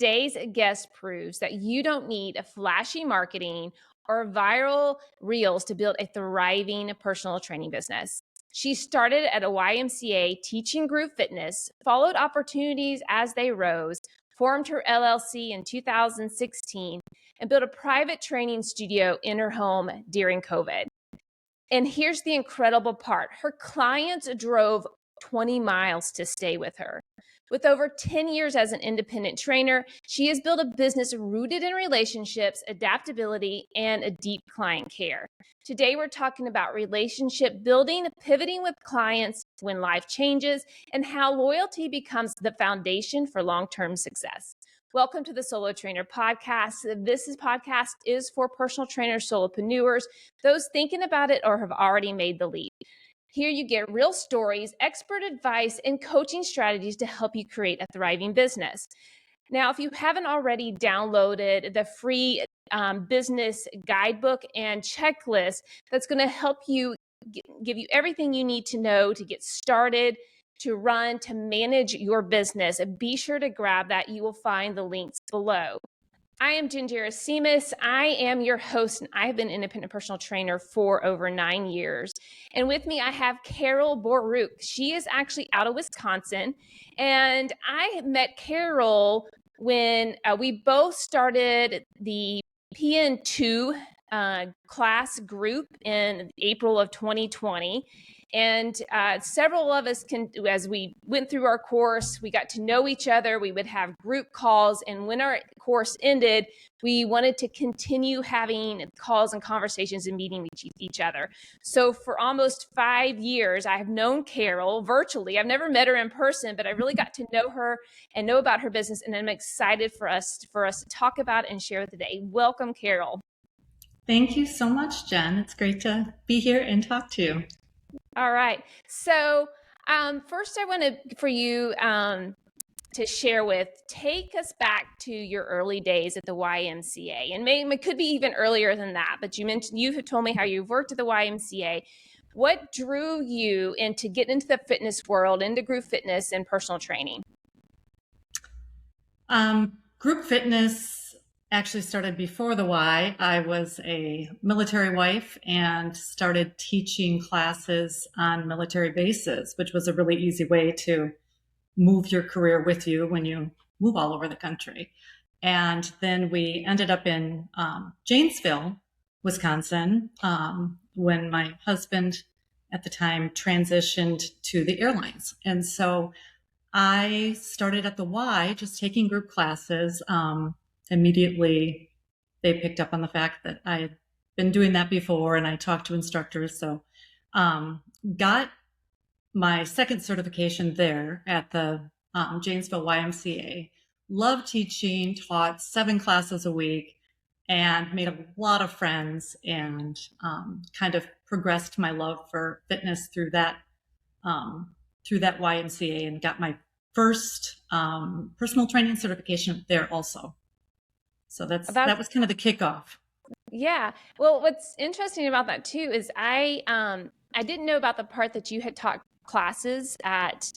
Today's guest proves that you don't need a flashy marketing or viral reels to build a thriving personal training business. She started at a YMCA teaching group fitness, followed opportunities as they rose, formed her LLC in 2016, and built a private training studio in her home during COVID. And here's the incredible part. Her clients drove 20 miles to stay with her. With over 10 years as an independent trainer, she has built a business rooted in relationships, adaptability, and a deep client care. Today, we're talking about relationship building, pivoting with clients when life changes, and how loyalty becomes the foundation for long-term success. Welcome to the Solo Trainer Podcast. This podcast is for personal trainers, solopreneurs, those thinking about it or have already made the leap. Here you get real stories, expert advice, and coaching strategies to help you create a thriving business. Now, if you haven't already downloaded the free business guidebook and checklist, that's going to help you give you everything you need to know to get started, to run, to manage your business. Be sure to grab that. You will find the links below. I am Gingera Seamus. I am your host, and I have been an independent personal trainer for over 9 years. And with me, I have Carol Boruch. She is actually out of Wisconsin. And I met Carol when we both started the PN2 class group in April of 2020. And several of us as we went through our course, we got to know each other. We would have group calls. And when our course ended, we wanted to continue having calls and conversations and meeting with each other. So for almost 5 years, I have known Carol virtually. I've never met her in person, but I really got to know her and know about her business. And I'm excited for us to talk about it and share it today. Welcome, Carol. Thank you so much, Jen. It's great to be here and talk to you. All right. So first I wanted for you to share take us back to your early days at the YMCA. And maybe it could be even earlier than that, but you have told me how you've worked at the YMCA. What drew you into getting into the fitness world, into group fitness and personal training? Group fitness actually started before the Y. I was a military wife and started teaching classes on military bases, which was a really easy way to move your career with you when you move all over the country. And then we ended up in Janesville, Wisconsin, when my husband at the time transitioned to the airlines. And so I started at the Y, just taking group classes. Immediately, they picked up on the fact that I had been doing that before, and I talked to instructors. So got my second certification there at the Janesville YMCA. Loved teaching, taught 7 classes a week, and made a lot of friends, and kind of progressed my love for fitness through that YMCA, and got my first personal training certification there also. So that was kind of the kickoff. Yeah. Well, what's interesting about that too is I didn't know about the part that you had taught classes at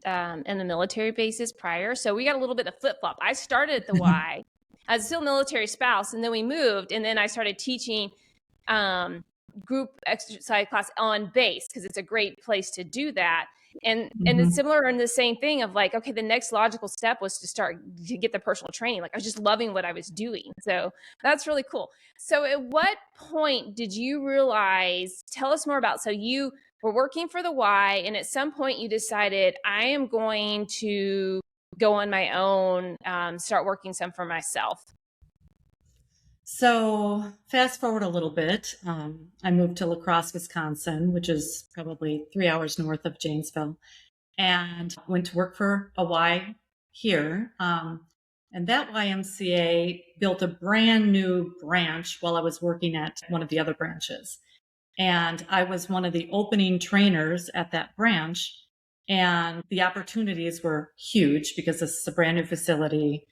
in the military bases prior. So we got a little bit of flip flop. I started at the Y. I was still a military spouse, and then we moved, and then I started teaching group exercise class on base because it's a great place to do that. And it's similar in the same thing of like, okay, the next logical step was to get the personal training. Like I was just loving what I was doing. So that's really cool. So at what point did you realize, tell us more about, so you were working for the Y, and at some point you decided I am going to go on my own, start working some for myself. So fast forward a little bit, I moved to La Crosse, Wisconsin, which is probably 3 hours north of Janesville, and went to work for a Y here. And that YMCA built a brand new branch while I was working at one of the other branches. And I was one of the opening trainers at that branch. And the opportunities were huge because this is a brand new facility,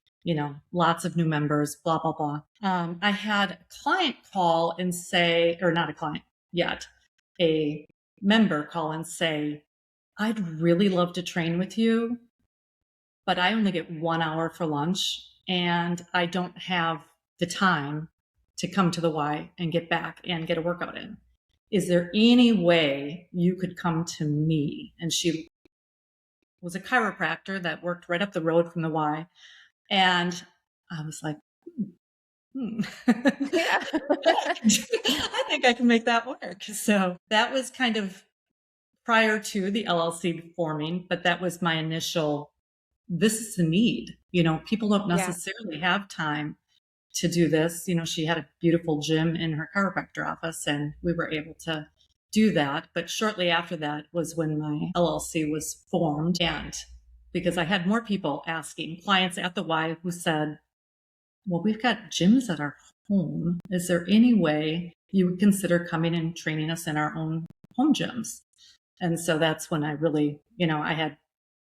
lots of new members, blah, blah, blah. I had a client call and say, or not a client yet, a member call and say, I'd really love to train with you, but I only get 1 hour for lunch and I don't have the time to come to the Y and get back and get a workout in. Is there any way you could come to me? And she was a chiropractor that worked right up the road from the Y. And I was like, Yeah. I think I can make that work. So that was kind of prior to the LLC forming, but that was my initial, this is the need. People don't Yeah. necessarily have time to do this. She had a beautiful gym in her chiropractor office, and we were able to do that. But shortly after that was when my LLC was formed. And because I had more people asking, clients at the Y who said, well, we've got gyms at our home. Is there any way you would consider coming and training us in our own home gyms? And so that's when I really, I had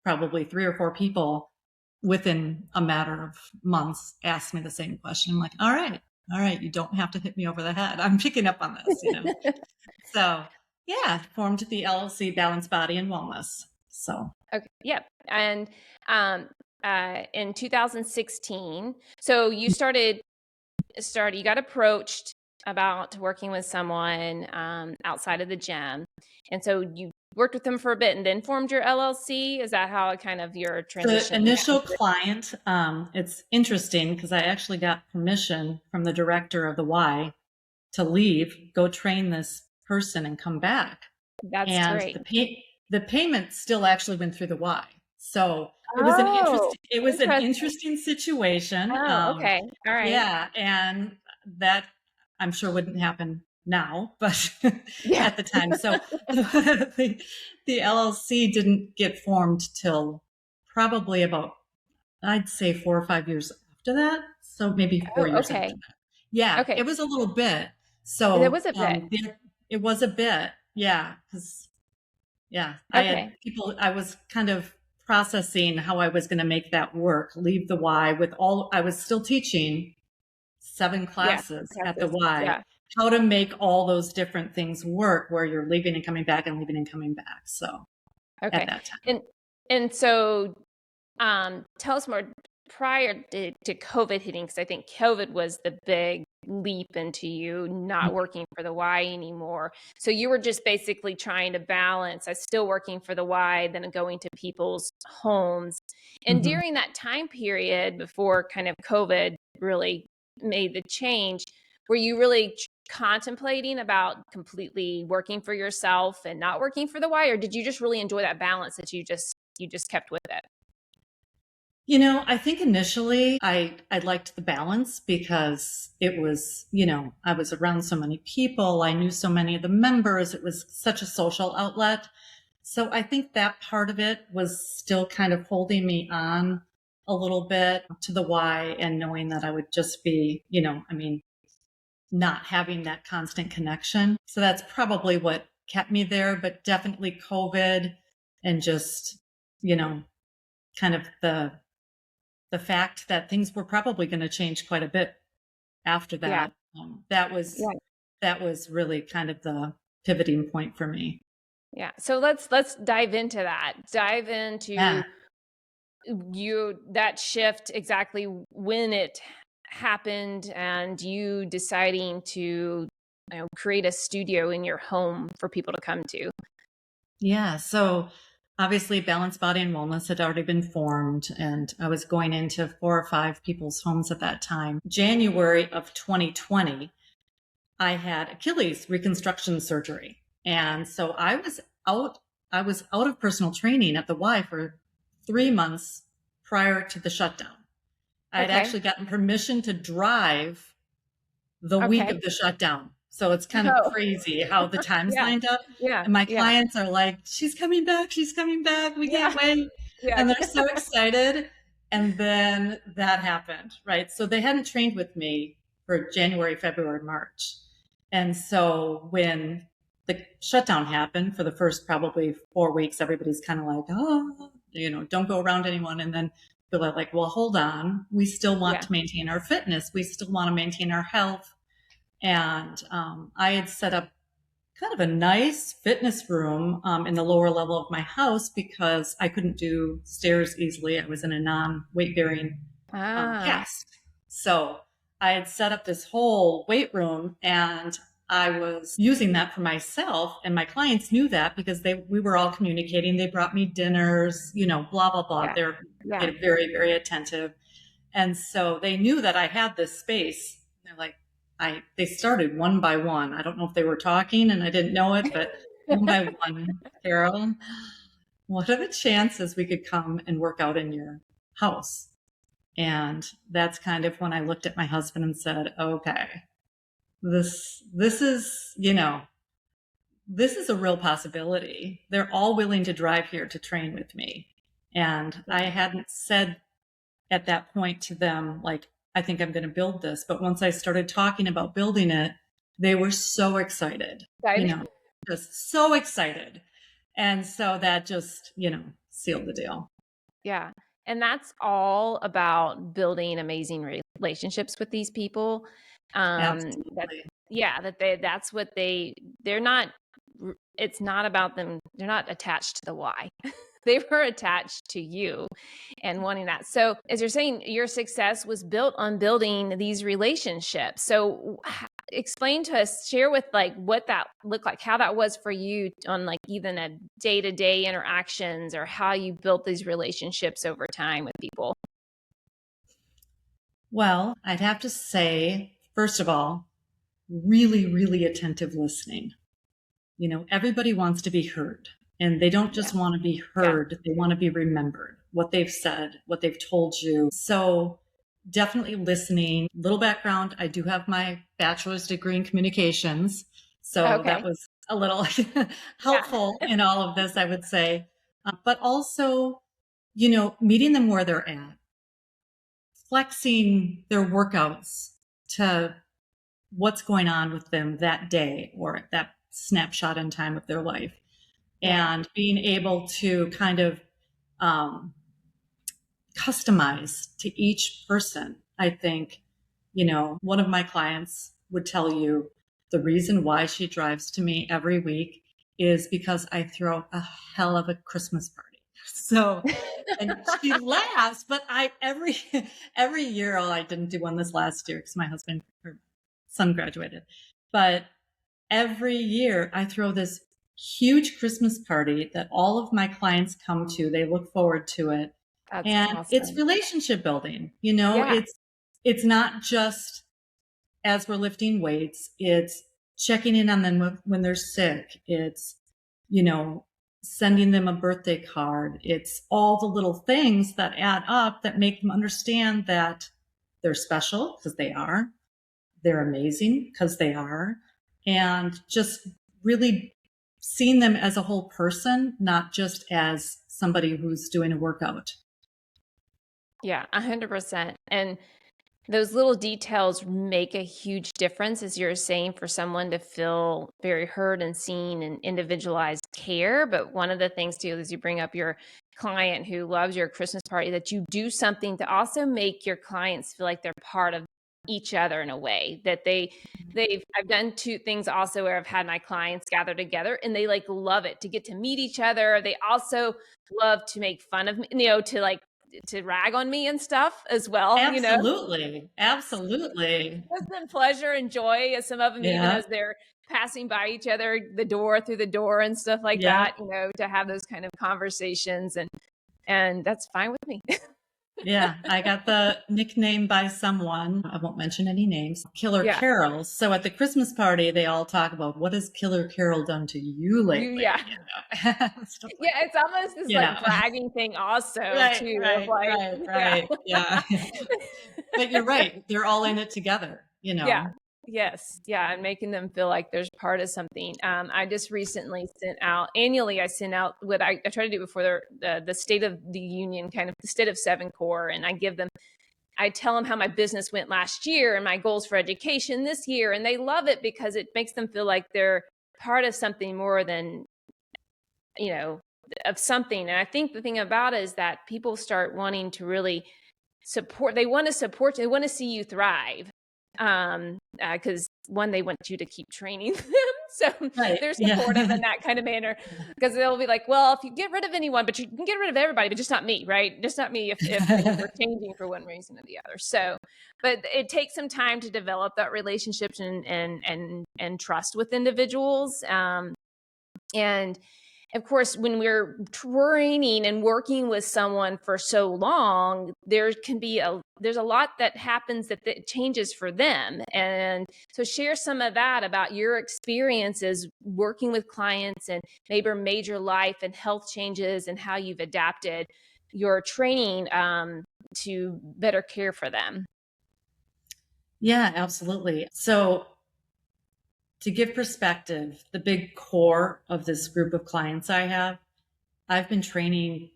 probably 3 or 4 people within a matter of months ask me the same question. I'm like, all right, you don't have to hit me over the head. I'm picking up on this, So yeah, formed the LLC Balance Body and Wellness. So Okay. Yep. And in 2016, so you you got approached about working with someone outside of the gym, and so you worked with them for a bit and then formed your LLC. Is that how kind of your transition? The initial client, it's interesting because I actually got permission from the director of the Y to leave, go train this person, and come back. That's and great. The payment still actually went through the Y. So it was an interesting situation. Oh, okay. All right. Yeah, and that I'm sure wouldn't happen now, but Yeah. at the time. So the LLC didn't get formed till probably about, I'd say 4 or 5 years after that. So maybe 4 years Okay. after that. Yeah, Okay. it was a little bit. So It was a bit. It was a bit. Yeah. Because, yeah, Okay. I was kind of processing how I was going to make that work, leave the Y I was still teaching 7 classes at the Y. Yeah. How to make all those different things work where you're leaving and coming back and leaving and coming back. So Okay. at that time. And so tell us more prior to COVID hitting, because I think COVID was the big leap into you not working for the Y anymore. So you were just basically trying to balance, I still working for the Y, then going to people's homes. And during that time period before kind of COVID really made the change, were you really contemplating about completely working for yourself and not working for the Y, or did you just really enjoy that balance that you just kept with it? I think initially I liked the balance because it was, I was around so many people. I knew so many of the members. It was such a social outlet. So I think that part of it was still kind of holding me on a little bit to the Y, and knowing that I would just be, not having that constant connection. So that's probably what kept me there, but definitely COVID and just, kind of the fact that things were probably going to change quite a bit after that. That was really kind of the pivoting point for me. Yeah. So let's dive into that. Dive into that shift, exactly when it happened, and you deciding to create a studio in your home for people to come to. Yeah. So obviously Balance Body and Wellness had already been formed, and I was going into 4 or 5 people's homes at that time. January of 2020, I had Achilles reconstruction surgery. And so I was out of personal training at the Y for 3 months prior to the shutdown. I had actually gotten permission to drive the week of the shutdown. So it's kind of crazy how the times lined up. Yeah. And my clients are like, she's coming back. We can't wait. Yeah. And they're so excited. And then that happened, right? So they hadn't trained with me for January, February, March. And so when the shutdown happened for the first probably 4 weeks, everybody's kind of like, oh, don't go around anyone. And then they're like, well, hold on. We still want to maintain our fitness. We still want to maintain our health. And I had set up kind of a nice fitness room in the lower level of my house because I couldn't do stairs easily. I was in a non-weight bearing Ah, cast. So I had set up this whole weight room, and I was using that for myself, and my clients knew that because we were all communicating. They brought me dinners, blah blah blah. yeah, They're yeah. very very attentive, and so they knew that I had this space. They're like, they started one by one. I don't know if they were talking and I didn't know it, but one by one, Carol, what are the chances we could come and work out in your house? And that's kind of when I looked at my husband and said, okay, this is, this is a real possibility. They're all willing to drive here to train with me. And I hadn't said at that point to them, like, I think I'm going to build this. But once I started talking about building it, they were so excited, Right. just so excited. And so that just, sealed the deal. Yeah. And that's all about building amazing relationships with these people. That Absolutely. yeah, that's what they're not it's not about them, they're not attached to the why. They were attached to you and wanting that. So, as you're saying, your success was built on building these relationships. So, explain to us, share with like what that looked like, how that was for you on like even a day-to-day interactions, or how you built these relationships over time with people. Well, I'd have to say, first of all, really, really attentive listening. Everybody wants to be heard, and they don't Yeah. just want to be Yeah. heard, they want to be remembered, what they've said, what they've told you. So definitely listening. Little background, I do have my bachelor's degree in communications. So that Okay. was a little Yeah. helpful in all of this, I would say. But also, meeting them where they're at, flexing their workouts to what's going on with them that day or that snapshot in time of their life, Yeah. and being able to kind of customize to each person. I think, one of my clients would tell you the reason why she drives to me every week is because I throw a hell of a Christmas party. So, and she laughs, but every year, I didn't do one this last year because my son graduated, but every year I throw this huge Christmas party that all of my clients come to. They look forward to it. That's And it's awesome. relationship building. Yeah. It's not just as we're lifting weights, it's checking in on them when they're sick. It's, sending them a birthday card. It's all the little things that add up that make them understand that they're special, because they are. They're amazing because they are. And just really seeing them as a whole person, not just as somebody who's doing a workout. Yeah, 100%. And those little details make a huge difference, as you're saying, for someone to feel very heard and seen and individualized care. But one of the things too is you bring up your client who loves your Christmas party, that you do something to also make your clients feel like they're part of each other in a way that I've done two things also where I've had my clients gather together and they like love it to get to meet each other. They also love to make fun of me, to like to rag on me and stuff as well. Absolutely. Absolutely. Gives them pleasure and joy, as some of them, even Yeah. as they're passing by each other, through the door and stuff like Yeah. that, to have those kind of conversations, and that's fine with me. Yeah. I got the nickname by someone. I won't mention any names. Killer Yeah. Carol. So at the Christmas party, they all talk about, what has Killer Carol done to you lately? Yeah. Stuff like Yeah, it's almost this that. like bragging thing also Right, too, of right, like, right, yeah. right. Yeah. But you're right. They're all in it together, Yeah. Yes. Yeah. And making them feel like there's part of something. I just recently annually, I send out what I try to do before the State of the Union, kind of the State of Seven Core. And I tell them how my business went last year and my goals for education this year. And they love it because it makes them feel like they're part of something more than, of something. And I think the thing about it is that people start wanting to really support. They want to support you. They want to see you thrive. Because one, they want you to keep training them So Right. they're Yeah. supportive in that kind of manner, because they'll be like, well, if you get rid of anyone, but you can get rid of everybody, but just not me, right? Just not me if things are changing for one reason or the other. So, but it takes some time to develop that relationships and trust with individuals. And of course, when we're training and working with someone for so long, there's a lot that happens that changes for them. And so share some of that about your experiences working with clients and maybe major life and health changes and how you've adapted your training to better care for them. Yeah, absolutely. So to give perspective, the big core of this group of clients I've been training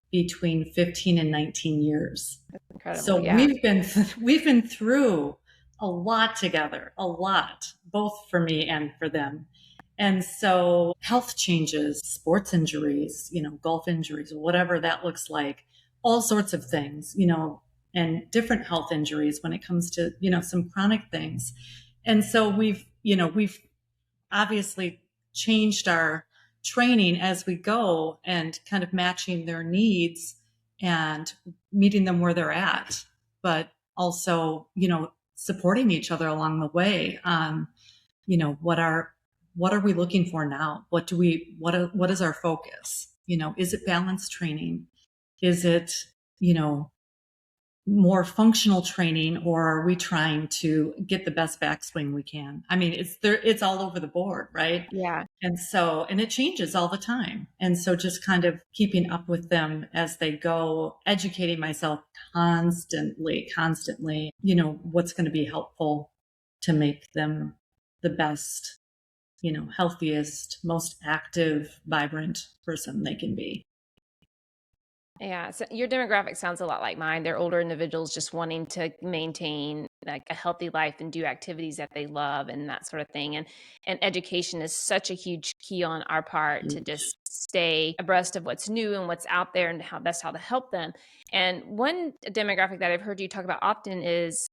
between 15 and 19 years. Incredible. So Yeah. we've been through a lot together, a lot, both for me and for them. And so health changes, sports injuries, golf injuries, whatever that looks like, all sorts of things, and different health injuries when it comes to, some chronic things. And so we've obviously changed our training as we go and kind of matching their needs and meeting them where they're at, but also, supporting each other along the way on, what are we looking for now? What is our focus? Is it balance training? Is it, more functional training, or are we trying to get the best backswing we can? I mean, it's all over the board, right? Yeah. And it changes all the time. And so just kind of keeping up with them as they go, educating myself constantly, what's going to be helpful to make them the best, healthiest, most active, vibrant person they can be. Yeah, so your demographic sounds a lot like mine. They're older individuals just wanting to maintain like a healthy life and do activities that they love and that sort of thing. And education is such a huge key on our part to just stay abreast of what's new and what's out there and how to help them. And one demographic that I've heard you talk about often is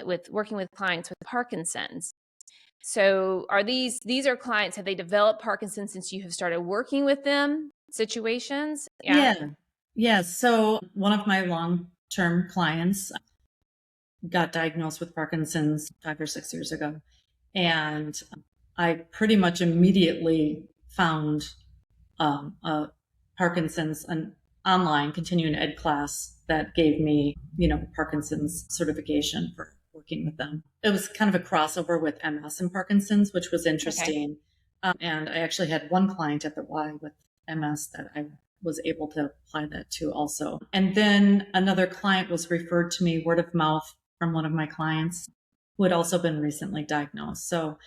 with working with clients with Parkinson's. So are these are clients, have they developed Parkinson's since you have started working with them situations? Yeah. Yeah. So one of my long-term clients got diagnosed with Parkinson's 5 or 6 years ago. And I pretty much immediately found a Parkinson's, an online continuing ed class that gave me, Parkinson's certification for working with them. It was kind of a crossover with MS and Parkinson's, which was interesting. Okay. And I actually had one client at the Y with MS that I was able to apply that to also. And then another client was referred to me word of mouth from one of my clients who had also been recently diagnosed. So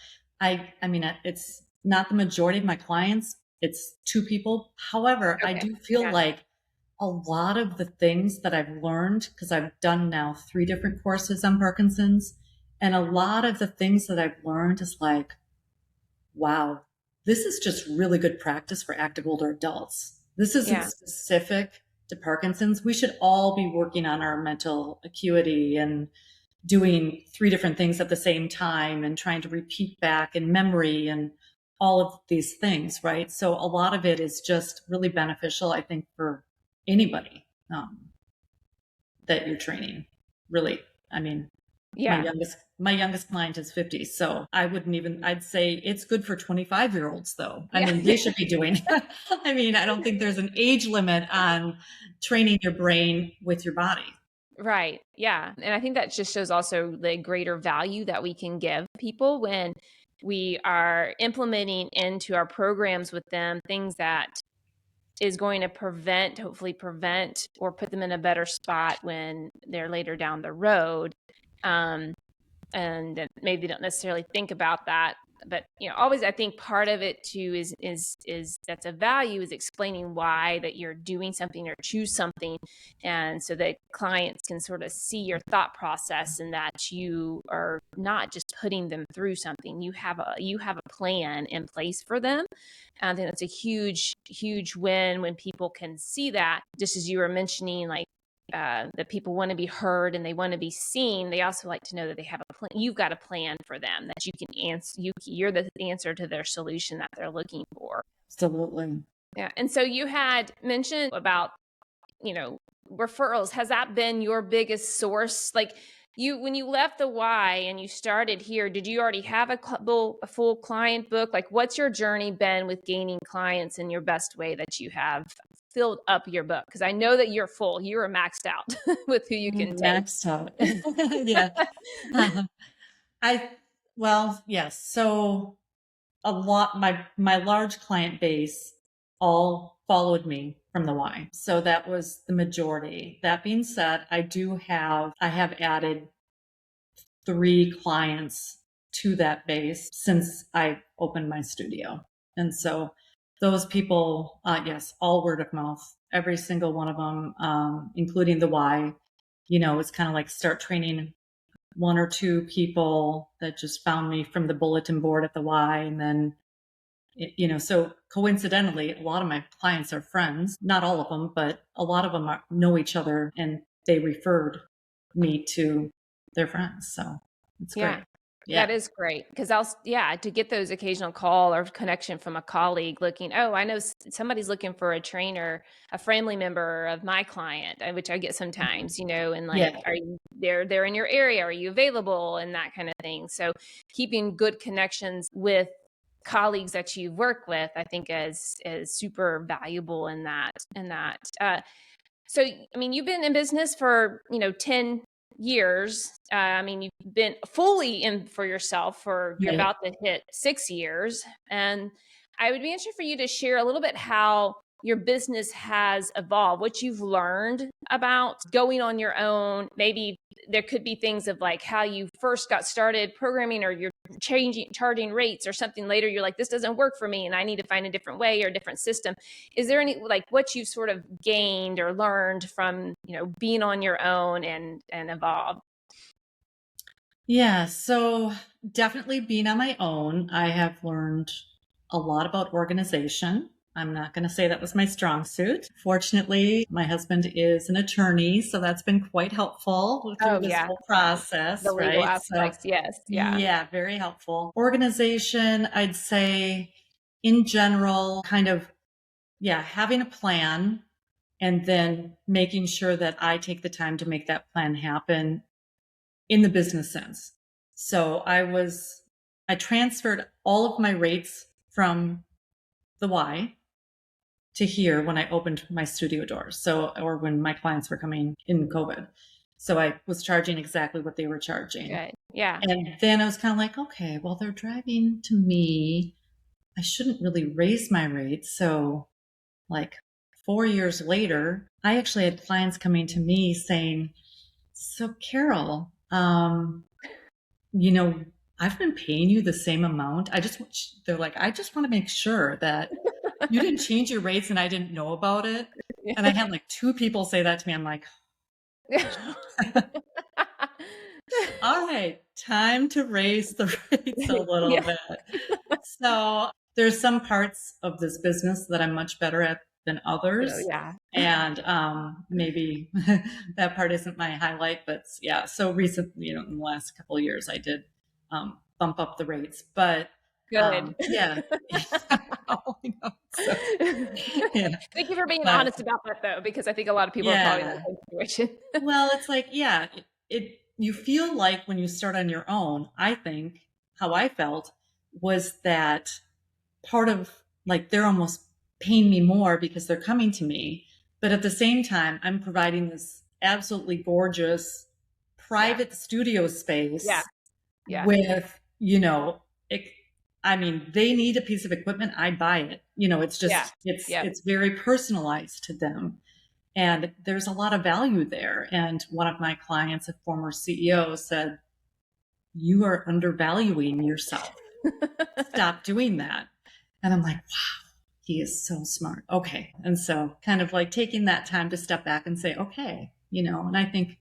I mean, it's not the majority of my clients. It's 2 people. However, okay. I do feel like a lot of the things that I've learned, because I've done now 3 different courses on Parkinson's, and a lot of the things that I've learned is like, wow, this is just really good practice for active older adults. This isn't specific to Parkinson's. We should all be working on our mental acuity and doing 3 different things at the same time and trying to repeat back in memory and all of these things, right? So a lot of it is just really beneficial, I think, for anybody that you're training. Really, I mean, my youngest client is 50, so I'd say it's good for 25-year-olds though. I mean, they should be doing I mean, I don't think there's an age limit on training your brain with your body. Right. Yeah. And I think that just shows also the greater value that we can give people when we are implementing into our programs with them things that is going to hopefully prevent or put them in a better spot when they're later down the road. And maybe don't necessarily think about that, but always I think part of it too is that's a value, is explaining why that you're doing something or choose something, and so that clients can sort of see your thought process and that you are not just putting them through something. You have a plan in place for them. And I think that's a huge win when people can see that, just as you were mentioning, like that people want to be heard and they want to be seen, they also like to know that they have a plan. You've got a plan for them that you can answer. You're the answer to their solution that they're looking for. Absolutely. Yeah. And so you had mentioned about, referrals. Has that been your biggest source? Like when you left the Y and you started here, did you already have a full client book? Like what's your journey been with gaining clients in your best way that you have filled up your book? Because I know that you're full. You are maxed out with who you can take. Maxed out. Yeah. Yes. So a lot, my large client base all followed me from the Y. So that was the majority. That being said, I have added 3 clients to that base since I opened my studio. And so those people, yes, all word of mouth, every single one of them, including the Y, it's kind of like start training 1 or 2 people that just found me from the bulletin board at the Y. And then, so coincidentally, a lot of my clients are friends, not all of them, but a lot of them know each other and they referred me to their friends. So it's great. Yeah. That is great because to get those occasional call or connection from a colleague looking, oh, I know somebody's looking for a trainer, a family member of my client, which I get sometimes, and like, are you they're in your area? Are you available? And that kind of thing. So keeping good connections with colleagues that you work with, I think is super valuable in that. So, I mean, you've been in business for, 10 years. You've been fully in for yourself you're about to hit 6 years. And I would be interested for you to share a little bit how your business has evolved, what you've learned about going on your own. Maybe there could be things of like how you first got started programming or you're charging rates or something later. You're like, this doesn't work for me and I need to find a different way or a different system. Is there any, like what you've sort of gained or learned from, being on your own and evolved? Yeah. So definitely being on my own, I have learned a lot about organization. I'm not going to say that was my strong suit. Fortunately, my husband is an attorney, so that's been quite helpful through this whole process, the legal right? aspects, yes. Yeah, very helpful. Organization, I'd say in general, kind of, having a plan and then making sure that I take the time to make that plan happen in the business sense. So I transferred all of my rates from the Y to here when I opened my studio doors. Or when my clients were coming in COVID. So I was charging exactly what they were charging. Good. Yeah. And then I was kind of like, okay, well, they're driving to me. I shouldn't really raise my rates. So like 4 years later, I actually had clients coming to me saying, so Carol, I've been paying you the same amount. They're like, I just want to make sure that you didn't change your rates and I didn't know about it. And I had like 2 people say that to me. I'm like, all right, time to raise the rates a little bit. So there's some parts of this business that I'm much better at than others. And maybe that part isn't my highlight, but so recently, in the last couple of years, I did bump up the rates. But good. Thank you for being honest about that, though, because I think a lot of people are probably in that same situation. Well, it's like, you feel like when you start on your own, I think how I felt was that part of like they're almost paying me more because they're coming to me. But at the same time, I'm providing this absolutely gorgeous private studio space with, they need a piece of equipment. I'd buy it. It's just, it's very personalized to them. And there's a lot of value there. And one of my clients, a former CEO, said, you are undervaluing yourself. Stop doing that. And I'm like, wow, he is so smart. Okay. And so kind of like taking that time to step back and say, okay, and I think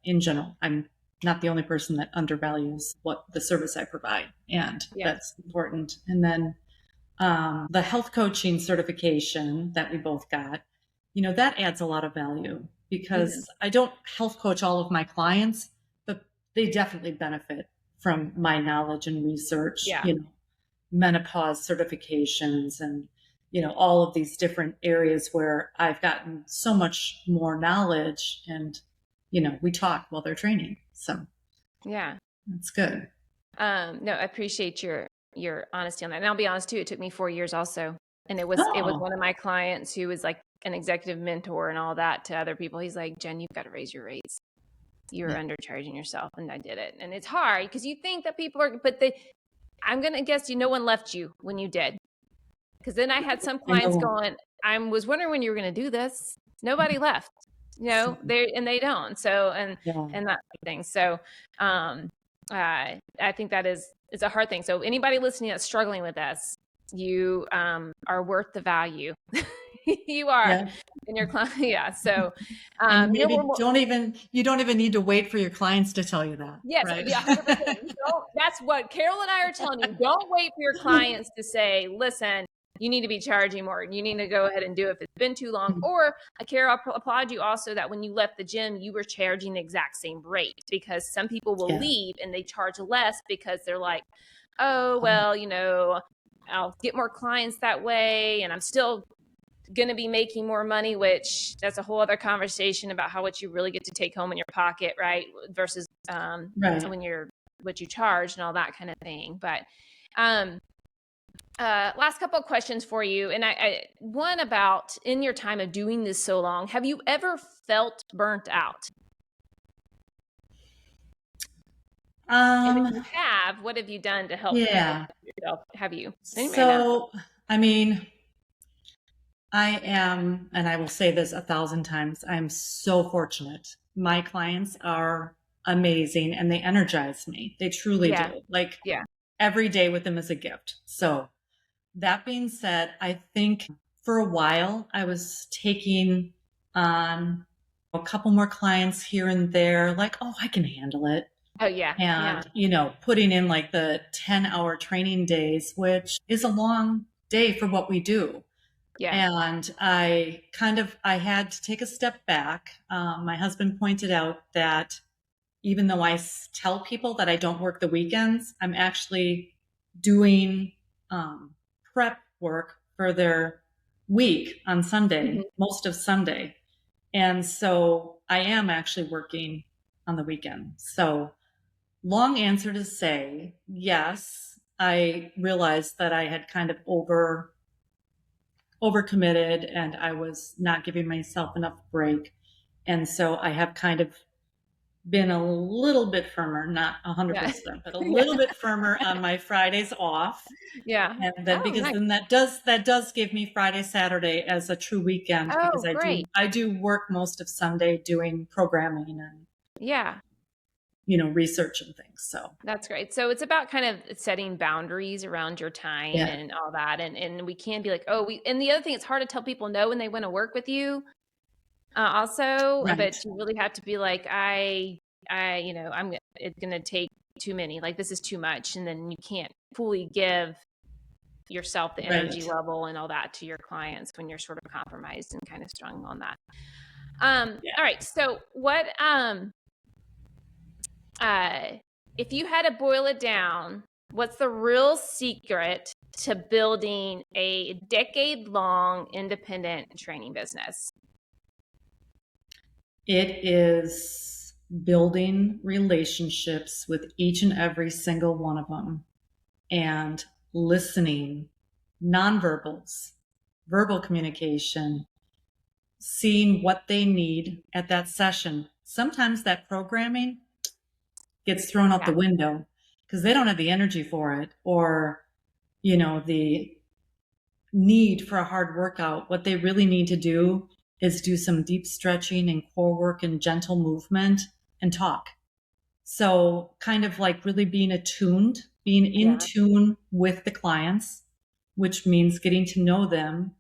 in general, I'm not the only person that undervalues what the service I provide. And that's important. And then the health coaching certification that we both got, that adds a lot of value because I don't health coach all of my clients, but they definitely benefit from my knowledge and research, Yeah. menopause certifications and, all of these different areas where I've gotten so much more knowledge and, we talk while they're training. So Yeah. that's good. No, I appreciate your honesty on that. And I'll be honest too, it took me 4 years also. And it was Oh, one of my clients who was like an executive mentor and all that to other people. He's like, Jen, you've got to raise your rates. You're yeah. undercharging yourself. And I did it. And it's hard because you think that people are, but I'm going to guess no one left you when you did. Because then I had some I clients know. going, I was wondering when you were going to do this. Nobody left, So, they don't. So, yeah. and that thing. So, I think that it's a hard thing. So anybody listening that's struggling with this, you are worth the value. You are Yeah. in your client. Yeah. So, And maybe we're you don't even need to wait for your clients to tell you that, yes, right? yeah, 100%. You don't, that's what Carol and I are telling you. Don't wait for your clients to say, listen, you need to be charging more. You need to go ahead and do it if it's been too long. Or, Carol, I applaud you also that when you left the gym, you were charging the exact same rate, because some people will Yeah. leave and they charge less because they're like, oh, well, I'll get more clients that way and I'm still going to be making more money, which that's a whole other conversation about how much you really get to take home in your pocket, right? Versus Right. when you're what you charge and all that kind of thing. But last couple of questions for you. And one about, in your time of doing this so long, have you ever felt burnt out? And if you have, what have you done to help Yeah. yourself? Have you? So, I mean, I am, and I will say this 1,000 times, I'm so fortunate. My clients are amazing and they energize me. They truly Yeah. do. Like Yeah. every day with them is a gift. So that being said, I think for a while I was taking on a couple more clients here and there, like, oh, I can handle it. Oh, yeah. Yeah. And, putting in like the 10-hour training days, which is a long day for what we do. Yeah. And I had to take a step back. My husband pointed out that even though I tell people that I don't work the weekends, I'm actually doing prep work for their week on Sunday, most of Sunday. And so I am actually working on the weekend. So long answer to say, yes, I realized that I had kind of overcommitted and I was not giving myself enough break. And so I have kind of been a little bit firmer, not 100%, but a little bit firmer on my Fridays off. Yeah. And then because then that does give me Friday, Saturday as a true weekend, because great. I do work most of Sunday doing programming and Yeah. research and things. So That's great. So it's about kind of setting boundaries around your time and all that. And we can be like, and the other thing, it's hard to tell people no when they want to work with you. Also, right. but you really have to be like, it's going to take too many, like this is too much. And then you can't fully give yourself the energy level and all that to your clients when you're sort of compromised and kind of strung on that. All right. So what, if you had to boil it down, what's the real secret to building a decade-long independent training business? It is building relationships with each and every single one of them and listening, nonverbals, verbal communication, seeing what they need at that session. Sometimes that programming gets thrown out the window because they don't have the energy for it, or, the need for a hard workout. What they really need to do is do some deep stretching and core work and gentle movement and talk. So kind of like really being in tune with the clients, which means getting to know them,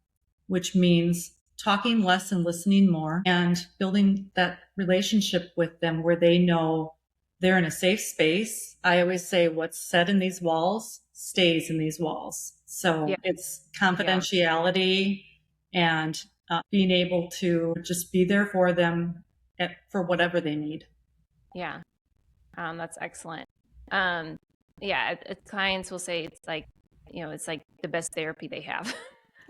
which means talking less and listening more, and building that relationship with them where they know they're in a safe space. I always say what's said in these walls stays in these walls. So it's confidentiality and being able to just be there for them for whatever they need. Yeah. That's excellent. Yeah, clients will say it's like, it's like the best therapy they have.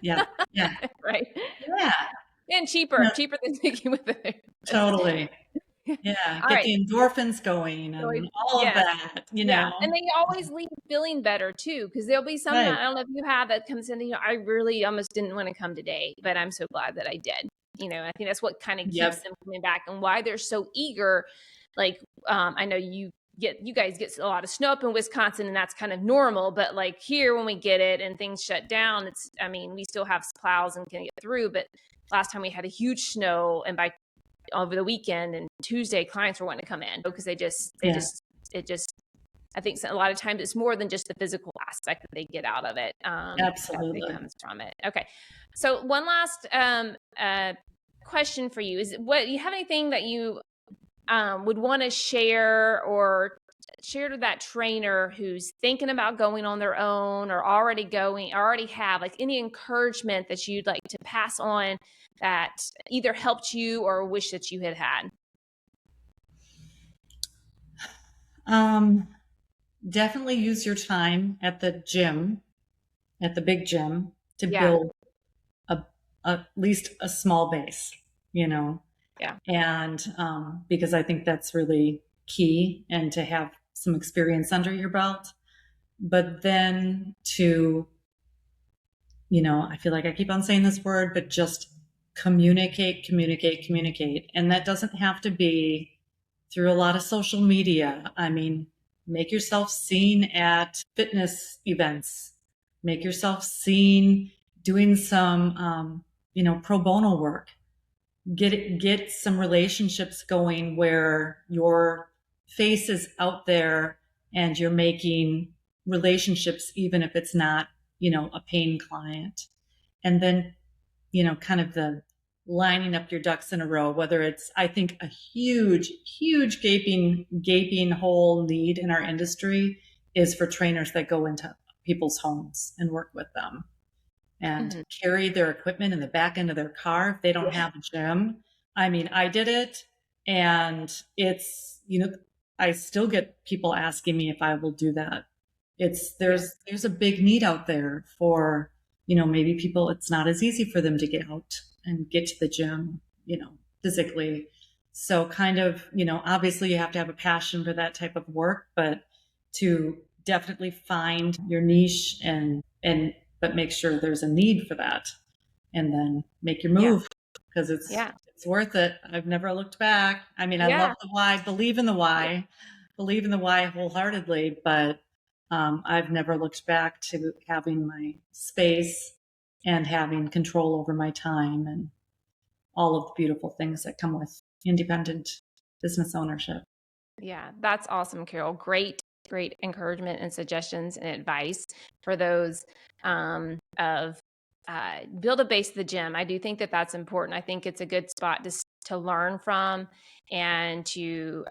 Yeah. Yeah. Right. Yeah. And No, cheaper than speaking with a therapist. totally. Yeah. All Get right. the endorphins going So and all of yes. that, Yeah. And they always leave feeling better too, because there'll be some Right. that I don't know if you have that comes in, I really almost didn't want to come today, but I'm so glad that I did. I think that's what kind of keeps Yep. them coming back and why they're so eager. Like, I know you guys get a lot of snow up in Wisconsin and that's kind of normal, but like here when we get it and things shut down, we still have plows and can get through, but last time we had a huge snow and by over the weekend and Tuesday, clients were wanting to come in because I think a lot of times it's more than just the physical aspect that they get out of it. Absolutely. That comes from it. Okay. So one last question for you is, what you have anything that you would want to share or share to that trainer who's thinking about going on their own or already have, like, any encouragement that you'd like to pass on that either helped you or wish that you had had? Definitely use your time at the gym, at the big gym, to Yeah. build at least a small base, Yeah. and because I think that's really key, and to have some experience under your belt. But then I feel like I keep on saying this word, but just communicate, communicate, communicate. And that doesn't have to be through a lot of social media. Make yourself seen at fitness events, make yourself seen doing some, pro bono work. Get some relationships going where your face is out there and you're making relationships, even if it's not, a paying client. And then, kind of the lining up your ducks in a row, whether it's, I think, a huge, huge gaping hole need in our industry is for trainers that go into people's homes and work with them and carry their equipment in the back end of their car if they don't have a gym. I did it, and it's, I still get people asking me if I will do that. There's a big need out there for, maybe people, it's not as easy for them to get out and get to the gym, physically. So kind of, obviously you have to have a passion for that type of work, but to definitely find your niche but make sure there's a need for that, and then make your move, because it's worth it. I've never looked back. I love the why, believe in the why wholeheartedly, but I've never looked back to having my space and having control over my time and all of the beautiful things that come with independent business ownership. Yeah, that's awesome, Carol. Great encouragement and suggestions and advice for those of build a base of the gym. I do think that that's important. I think it's a good spot to learn from and to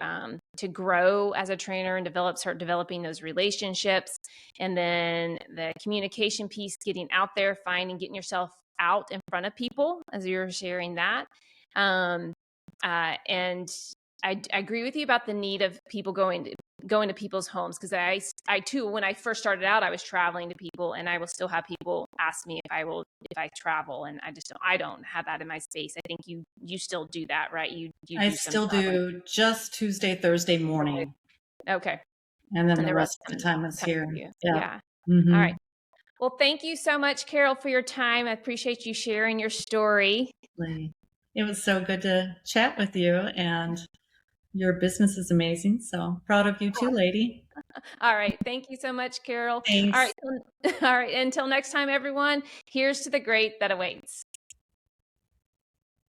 grow as a trainer and start developing those relationships. And then the communication piece, getting out there, getting yourself out in front of people as you're sharing that. And I agree with you about the need of people going to people's homes, because I too, when I first started out, I was traveling to people, and I will still have people ask me if I travel, and I don't have that in my space. I think you still do that, right? You I do still do just Tuesday, Thursday morning. Okay. And then the rest of the time is here. Yeah. Mm-hmm. All right. Well, thank you so much, Carol, for your time. I appreciate you sharing your story. It was so good to chat with you, and your business is amazing. So proud of you too, lady. All right. Thank you so much, Carol. Thanks. All right. Until next time, everyone, here's to the great that awaits.